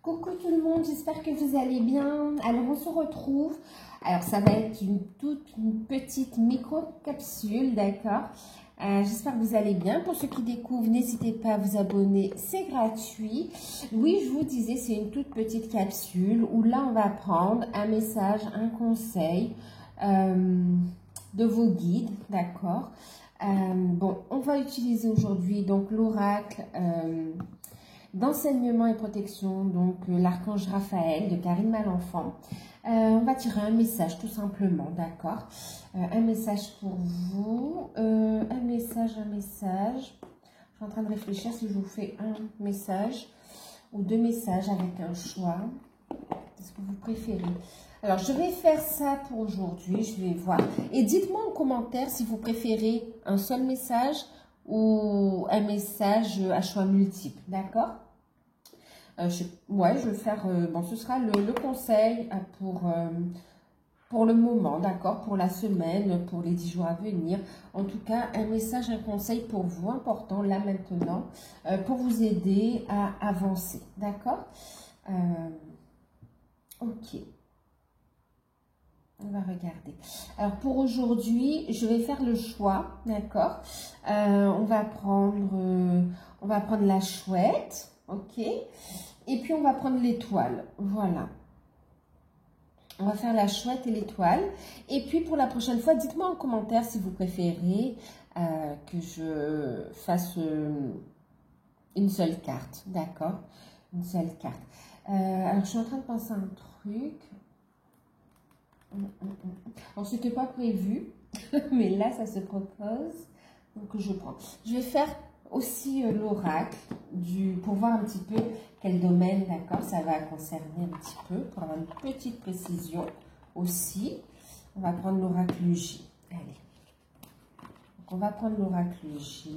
Coucou tout le monde, j'espère que vous allez bien. Alors on se retrouve, alors ça va être une petite micro-capsule, d'accord. J'espère que vous allez bien. Pour ceux qui découvrent, n'hésitez pas à vous abonner, c'est gratuit. Oui, je vous disais, c'est une toute petite capsule où là on va prendre un message, un conseil de vos guides, d'accord. Bon, on va utiliser aujourd'hui donc l'oracle d'enseignement et protection, donc l'archange Raphaël de Karine Malenfant. On va tirer un message tout simplement, d'accord. Un message pour vous, un message. Je suis en train de réfléchir si je vous fais un message ou deux messages avec un choix. Qu'est-ce que vous préférez? Alors, je vais faire ça pour aujourd'hui, je vais voir. Et dites-moi en commentaire si vous préférez un seul message ou un message à choix multiple, d'accord? Je vais faire, bon, ce sera le conseil pour le moment, d'accord? Pour la semaine, pour les 10 jours à venir. En tout cas, un message, un conseil pour vous, important, là maintenant, pour vous aider à avancer, d'accord? Ok. On va regarder. Alors, pour aujourd'hui, je vais faire le choix, d'accord? On va prendre la chouette, ok? Et puis, on va prendre l'étoile, voilà. On va faire la chouette et l'étoile. Et puis, pour la prochaine fois, dites-moi en commentaire si vous préférez que je fasse une seule carte, d'accord? Une seule carte. Alors, je suis en train de penser à un truc. Alors, c'était pas prévu, mais là, ça se propose. Donc, je prends. Je vais faire aussi l'oracle pour voir un petit peu quel domaine, d'accord, ça va concerner un petit peu, pour avoir une petite précision aussi. On va prendre l'oracle J. Allez. Donc, on va prendre l'oracle J.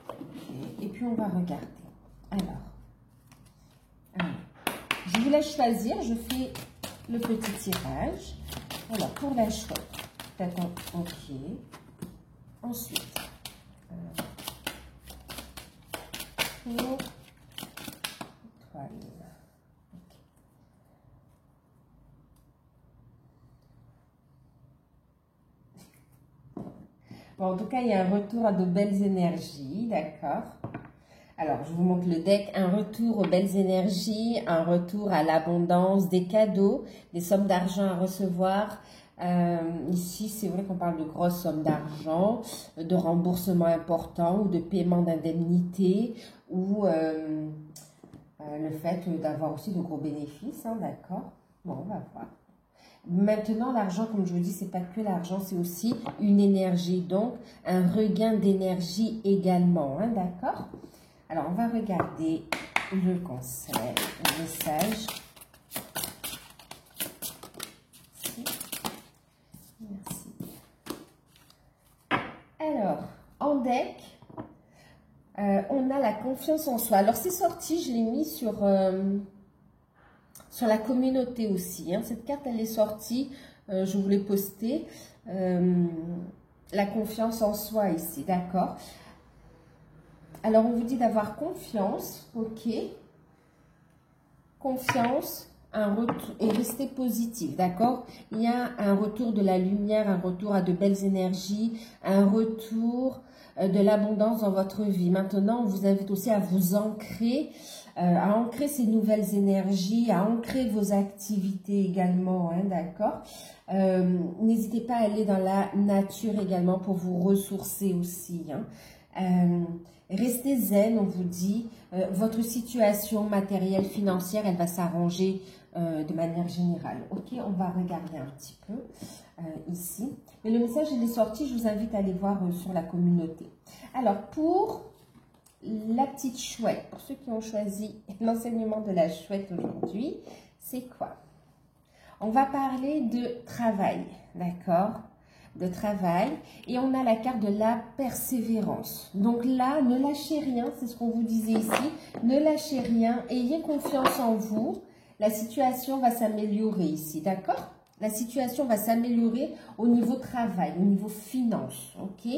Okay. Et puis, on va regarder. Alors. Je vous laisse choisir, je fais le petit tirage. Alors, pour la chouette, d'accord, ok. Ensuite, pour l'étoile. Okay. Bon, en tout cas, il y a un retour à de belles énergies, d'accord. Alors, je vous montre le deck, un retour aux belles énergies, un retour à l'abondance, des cadeaux, des sommes d'argent à recevoir. Ici, c'est vrai qu'on parle de grosses sommes d'argent, de remboursements importants ou de paiement d'indemnités ou le fait d'avoir aussi de gros bénéfices, hein, d'accord. Bon, on va voir. Maintenant, l'argent, comme je vous dis, c'est pas que l'argent, c'est aussi une énergie, donc un regain d'énergie également, hein, d'accord. Alors, on va regarder le conseil, le message. Merci. Alors, en deck, on a la confiance en soi. Alors, c'est sorti, je l'ai mis sur la communauté aussi. Hein. Cette carte, elle est sortie, je vous l'ai postée. La confiance en soi ici, d'accord? Alors, on vous dit d'avoir confiance, ok? Confiance, un retour, et rester positif, d'accord? Il y a un retour de la lumière, un retour à de belles énergies, un retour de l'abondance dans votre vie. Maintenant, on vous invite aussi à vous ancrer, ces nouvelles énergies, à ancrer vos activités également, hein, d'accord? N'hésitez pas à aller dans la nature également pour vous ressourcer aussi, hein. Restez zen, on vous dit, votre situation matérielle, financière, elle va s'arranger de manière générale. Ok, on va regarder un petit peu ici. Mais le message, il est sorti, je vous invite à aller voir sur la communauté. Alors, pour la petite chouette, pour ceux qui ont choisi l'enseignement de la chouette aujourd'hui, c'est quoi? On va parler de travail, d'accord? De travail, et on a la carte de la persévérance. Donc là, ne lâchez rien, c'est ce qu'on vous disait ici, ne lâchez rien, ayez confiance en vous, la situation va s'améliorer ici, d'accord? La situation va s'améliorer au niveau travail, au niveau finance, ok?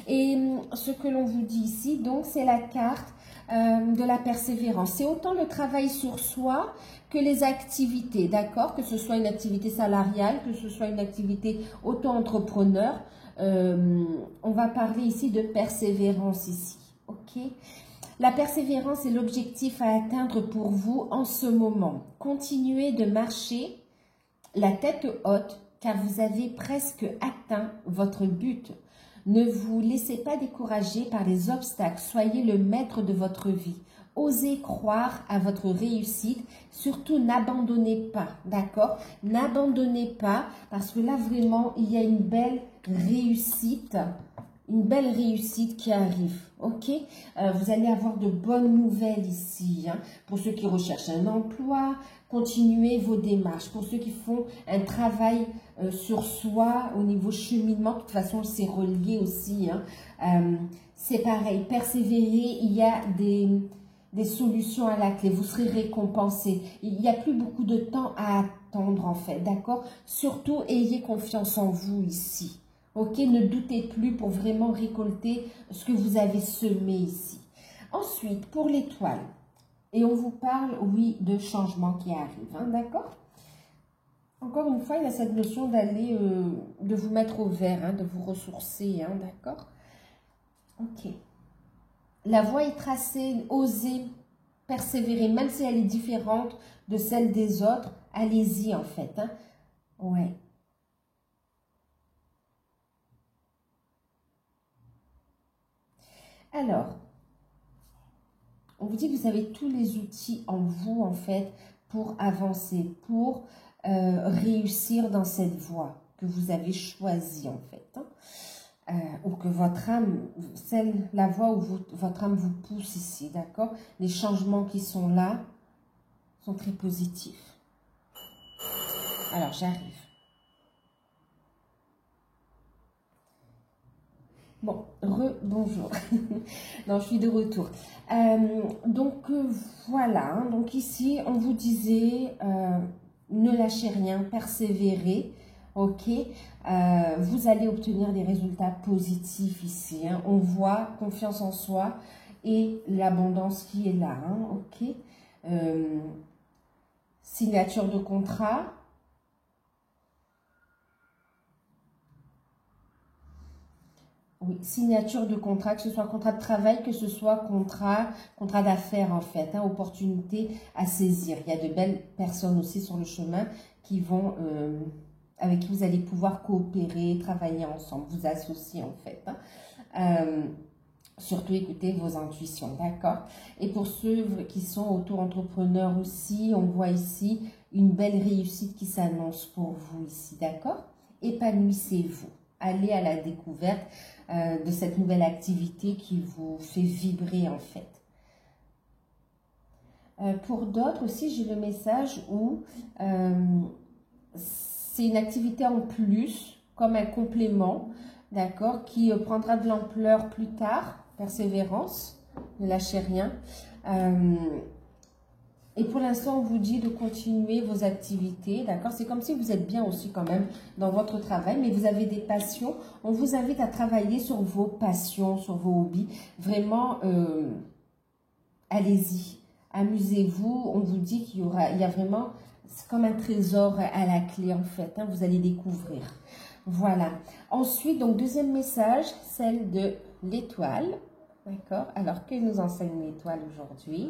Et ce que l'on vous dit ici, donc c'est la carte de la persévérance. C'est autant le travail sur soi que les activités, d'accord? Que ce soit une activité salariale, que ce soit une activité auto-entrepreneur. On va parler ici de persévérance ici, ok? La persévérance est l'objectif à atteindre pour vous en ce moment. Continuez de marcher la tête haute car vous avez presque atteint votre but. Ne vous laissez pas décourager par les obstacles. Soyez le maître de votre vie. Osez croire à votre réussite. Surtout, n'abandonnez pas, d'accord? N'abandonnez pas parce que là, vraiment, il y a une belle réussite qui arrive, ok? Vous allez avoir de bonnes nouvelles ici, hein. Pour ceux qui recherchent un emploi, continuez vos démarches. Pour ceux qui font un travail sur soi au niveau cheminement, de toute façon, c'est relié aussi, hein. C'est pareil, persévérer, il y a des solutions à la clé, vous serez récompensé. Il n'y a plus beaucoup de temps à attendre en fait, d'accord? Surtout, ayez confiance en vous ici. Ok, ne doutez plus pour vraiment récolter ce que vous avez semé ici. Ensuite, pour l'étoile, et on vous parle, oui, de changements qui arrivent, hein, d'accord? Encore une fois, il y a cette notion d'aller, de vous mettre au vert, hein, de vous ressourcer, hein, d'accord? Ok. La voie est tracée, osez persévérer, même si elle est différente de celle des autres, allez-y en fait, hein. Ouais. Alors, on vous dit que vous avez tous les outils en vous, en fait, pour avancer, pour réussir dans cette voie que vous avez choisie, en fait. Hein. Ou que votre âme, la voie où votre âme vous pousse ici, d'accord? Les changements qui sont là sont très positifs. Alors, j'arrive. Bon, bonjour. Non, je suis de retour. Voilà. Hein. Donc ici, on vous disait, ne lâchez rien, persévérez. Ok. Vous allez obtenir des résultats positifs ici. Hein. On voit confiance en soi et l'abondance qui est là. Hein. Ok. Signature de contrat. Oui, signature de contrat, que ce soit contrat de travail, que ce soit contrat d'affaires en fait, hein, opportunité à saisir. Il y a de belles personnes aussi sur le chemin qui vont, avec qui vous allez pouvoir coopérer, travailler ensemble, vous associer en fait. Hein. Surtout écoutez vos intuitions, d'accord? Et pour ceux qui sont auto-entrepreneurs aussi, on voit ici une belle réussite qui s'annonce pour vous ici, d'accord? Épanouissez-vous. Allez à la découverte de cette nouvelle activité qui vous fait vibrer en fait. Pour d'autres aussi, j'ai le message où c'est une activité en plus, comme un complément, d'accord, qui prendra de l'ampleur plus tard. Persévérance, ne lâchez rien. Et pour l'instant, on vous dit de continuer vos activités, d'accord? C'est comme si vous êtes bien aussi quand même dans votre travail, mais vous avez des passions. On vous invite à travailler sur vos passions, sur vos hobbies. Vraiment, allez-y, amusez-vous. On vous dit qu'il y a vraiment, c'est comme un trésor à la clé en fait, hein, vous allez découvrir. Voilà. Ensuite, donc deuxième message, celle de l'étoile, d'accord? Alors, que nous enseigne l'étoile aujourd'hui?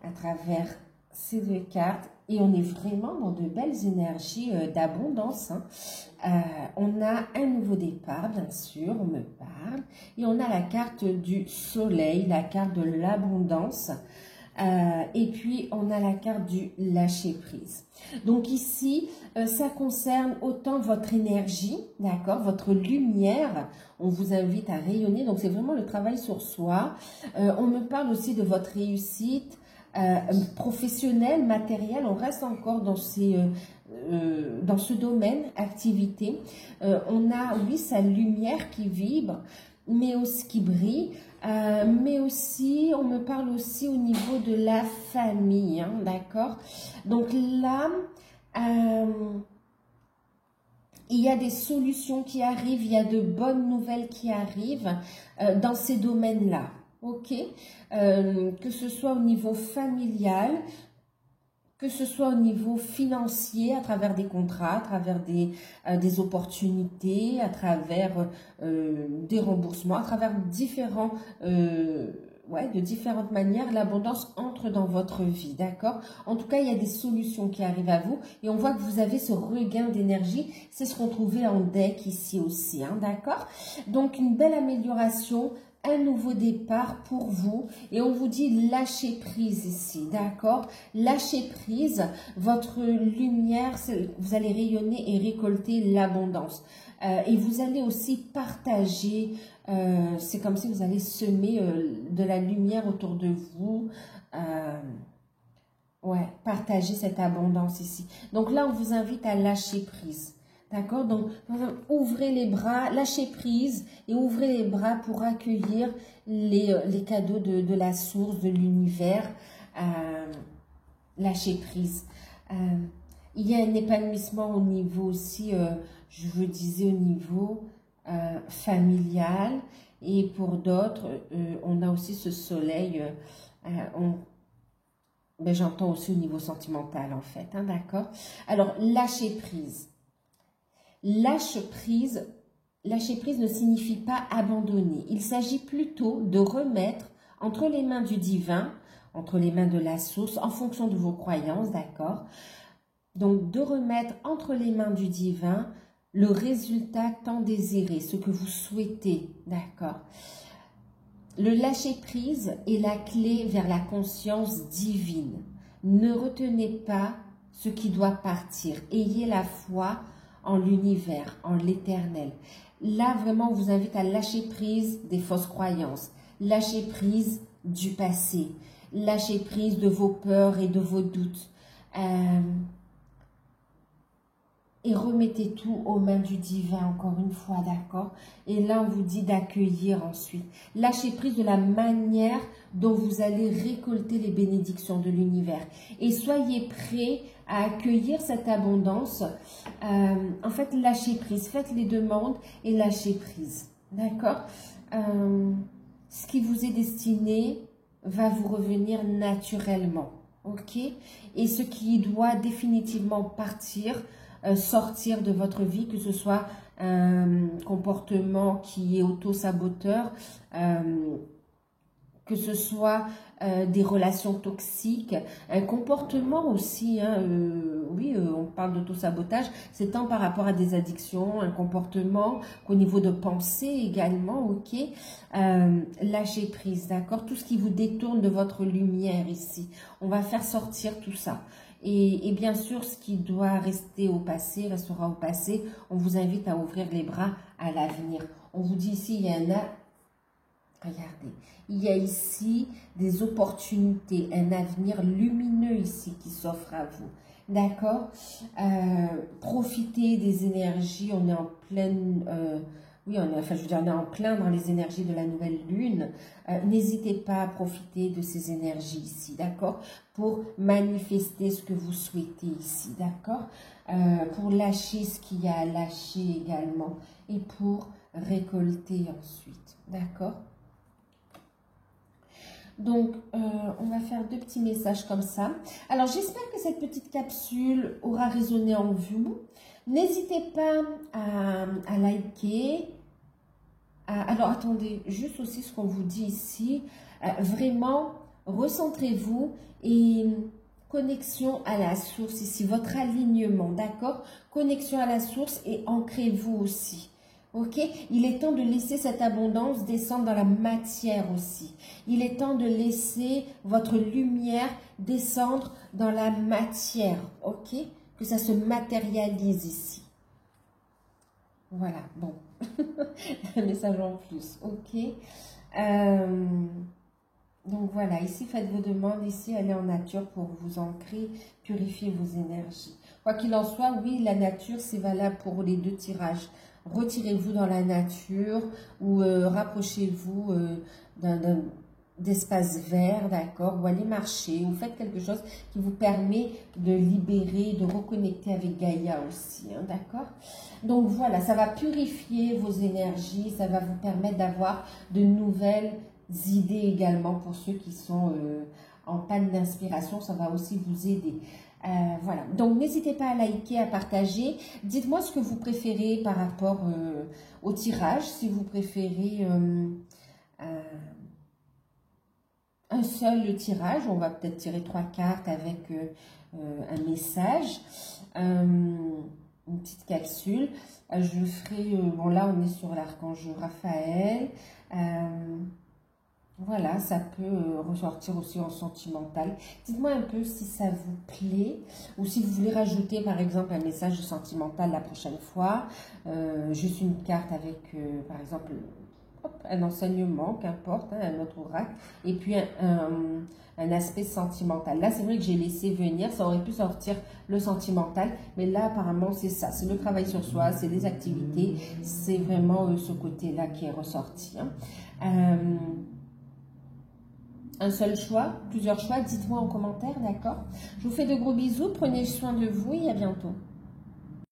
À travers ces deux cartes, et on est vraiment dans de belles énergies d'abondance. Hein. On a un nouveau départ, bien sûr, on me parle, et on a la carte du soleil, la carte de l'abondance, et puis on a la carte du lâcher prise. Donc ici, ça concerne autant votre énergie, d'accord, votre lumière. On vous invite à rayonner, donc c'est vraiment le travail sur soi. On me parle aussi de votre réussite, professionnel, matériel, on reste encore dans ce domaine, activité. On a, oui, sa lumière qui vibre, mais aussi qui brille, mais aussi, on me parle aussi au niveau de la famille, hein, d'accord? Donc là, il y a des solutions qui arrivent, il y a de bonnes nouvelles qui arrivent dans ces domaines-là. ok? Que ce soit au niveau familial, que ce soit au niveau financier, à travers des contrats, à travers des opportunités, à travers des remboursements, à travers différents, de différentes manières, l'abondance entre dans votre vie, d'accord? En tout cas, il y a des solutions qui arrivent à vous et on voit que vous avez ce regain d'énergie. C'est ce qu'on trouvait en deck ici aussi, hein, d'accord? Donc, une belle amélioration, un nouveau départ pour vous et on vous dit lâcher prise ici, d'accord? Lâcher prise, votre lumière, vous allez rayonner et récolter l'abondance. Et vous allez aussi partager, c'est comme si vous allez semer de la lumière autour de vous. Partager cette abondance ici. Donc là, on vous invite à lâcher prise. D'accord? Donc, ouvrez les bras, lâchez prise et ouvrez les bras pour accueillir les cadeaux de la source, de l'univers. Lâchez prise. Il y a un épanouissement au niveau aussi, je vous disais, au niveau familial. Et pour d'autres, on a aussi ce soleil, j'entends aussi au niveau sentimental en fait, hein, d'accord? Alors, lâcher prise. Lâcher prise ne signifie pas abandonner. Il s'agit plutôt de remettre entre les mains du divin, entre les mains de la source, en fonction de vos croyances, d'accord? Donc, de remettre entre les mains du divin le résultat tant désiré, ce que vous souhaitez, d'accord? Le lâcher-prise est la clé vers la conscience divine. Ne retenez pas ce qui doit partir. Ayez la foi en l'univers, en l'éternel. Là, vraiment, on vous invite à lâcher prise des fausses croyances, lâcher prise du passé, lâcher prise de vos peurs et de vos doutes. Et remettez tout aux mains du divin, encore une fois, d'accord? Et là, on vous dit d'accueillir ensuite. Lâchez prise de la manière dont vous allez récolter les bénédictions de l'univers. Et soyez prêts à accueillir cette abondance. En fait, lâchez prise. Faites les demandes et lâchez prise, d'accord? Ce qui vous est destiné va vous revenir naturellement, ok? Et ce qui doit définitivement partir, sortir de votre vie, que ce soit un comportement qui est auto-saboteur, que ce soit des relations toxiques, un comportement aussi, hein, on parle d'auto-sabotage, c'est tant par rapport à des addictions, un comportement qu'au niveau de pensée également, ok, lâchez prise, d'accord, tout ce qui vous détourne de votre lumière ici, on va faire sortir tout ça. Et bien sûr, ce qui doit rester au passé, restera au passé. On vous invite à ouvrir les bras à l'avenir. On vous dit ici, il y en a, regardez, il y a ici des opportunités, un avenir lumineux ici qui s'offre à vous. D'accord? Profitez des énergies, on est en pleine... on est en plein dans les énergies de la nouvelle lune. N'hésitez pas à profiter de ces énergies ici, d'accord? Pour manifester ce que vous souhaitez ici, d'accord? Pour lâcher ce qu'il y a à lâcher également et pour récolter ensuite, d'accord? Donc, on va faire 2 petits messages comme ça. Alors, j'espère que cette petite capsule aura résonné en vous. N'hésitez pas à liker. Alors, attendez, juste aussi ce qu'on vous dit ici. Vraiment, recentrez-vous et connexion à la source ici, votre alignement, d'accord? Connexion à la source et ancrez-vous aussi. Ok, il est temps de laisser cette abondance descendre dans la matière aussi. Il est temps de laisser votre lumière descendre dans la matière. Ok, que ça se matérialise ici. Voilà, bon. Un message en plus. Ok. Donc voilà, ici faites vos demandes. Ici, allez en nature pour vous ancrer, purifier vos énergies. Quoi qu'il en soit, oui, la nature, c'est valable pour les 2 tirages. Retirez-vous dans la nature ou rapprochez-vous d'espaces verts, d'accord, ou allez marcher, ou faites quelque chose qui vous permet de libérer, de reconnecter avec Gaïa aussi, hein, d'accord? Donc voilà, ça va purifier vos énergies, ça va vous permettre d'avoir de nouvelles idées également pour ceux qui sont en panne d'inspiration. Ça va aussi vous aider. Voilà, donc n'hésitez pas à liker, à partager. Dites-moi ce que vous préférez par rapport au tirage, si vous préférez un seul tirage. On va peut-être tirer 3 cartes avec un message, une petite capsule. Je ferai, bon là on est sur l'archange Raphaël. Voilà, ça peut ressortir aussi en sentimental. Dites-moi un peu si ça vous plaît ou si vous voulez rajouter par exemple un message sentimental la prochaine fois. Juste une carte avec par exemple hop, un enseignement, qu'importe, hein, un autre oracle. Et puis un aspect sentimental. Là, c'est vrai que j'ai laissé venir, ça aurait pu sortir le sentimental. Mais là, apparemment, c'est ça. C'est le travail sur soi, c'est les activités. C'est vraiment ce côté-là qui est ressorti. Hein. Un seul choix, plusieurs choix, dites-moi en commentaire, d'accord? Je vous fais de gros bisous, prenez soin de vous et à bientôt.